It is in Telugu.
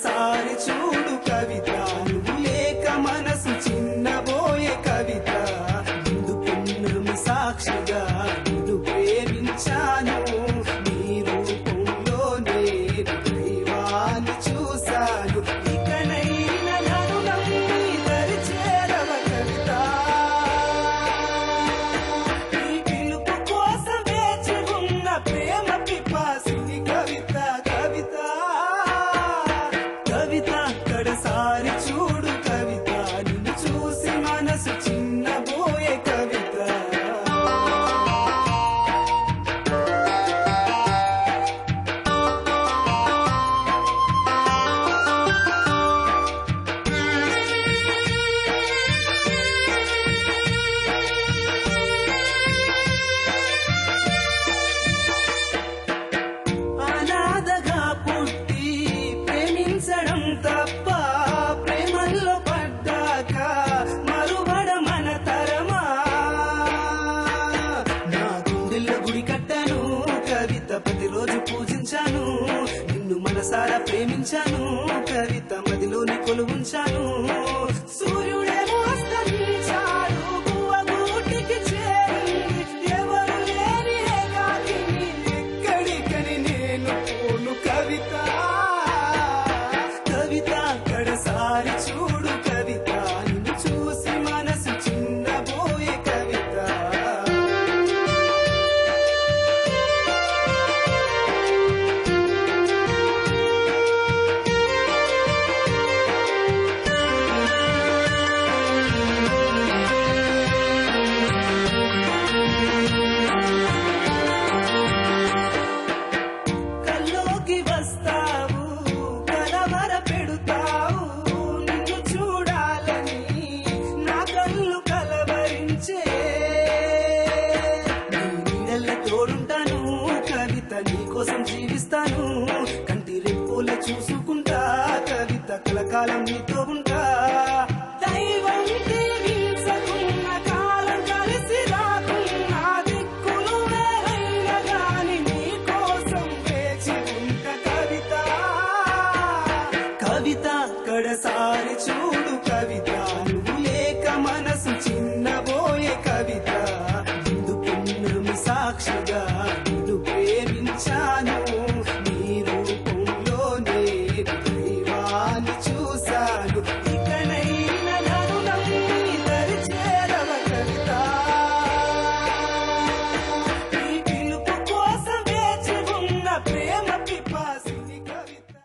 ఒక్కసారి చూడు కవిత, నువ్వు లేక మనసు చిన్నబోయే కవిత. ముందు పున్నమి సాక్షిగా నిన్ను ప్రేమించాను, నీ రూపంలో నేను దైవాన్ని చూశాను. ఇకనైనా నన్ను నమ్మి దరి చేరవ కవిత, నీ పిలుపు కోసం వేచి ఉన్న ప్రేమ పిపాసిని కవిత. కవిత కవిత ఒక్కసారి చూడు కవిత, నిన్ను చూసి మనసు చిన్నబోయే కవిత. అనాథగా పుట్టి ప్రేమించడం తప్ప, ప్రేమల్లో పడ్డాక మరువడ మన తరమా. నా గుండెల్లో గుడి కట్టాను కవిత, ప్రతిరోజు పూజించాను, నిన్ను మనసారా ప్రేమించాను కవిత, మదిలోని కొలువుంచాను. సూర్యుడేమో అస్తమించాడు, గువ్వగూటికి చేరింది, ఎవరు లేని ఏకాకిని ఎక్కడికని నేను పోను కవిత. కవిత ఒక్కసారి చూడు కవిత, నిన్ను చూసి మనసు చిన్నబోయే కవిత. కల్లోకి వస్తావు, కలవర పెడుతావు, నిన్ను చూడాలని నా కళ్ళు కలవరించే. నీ నీడల్ల తోడుంటాను కవిత, నీ కోసం జీవిస్తాను, కంటి రెప్పోల చూసుకుంటా కవిత, కలకాలం నీతో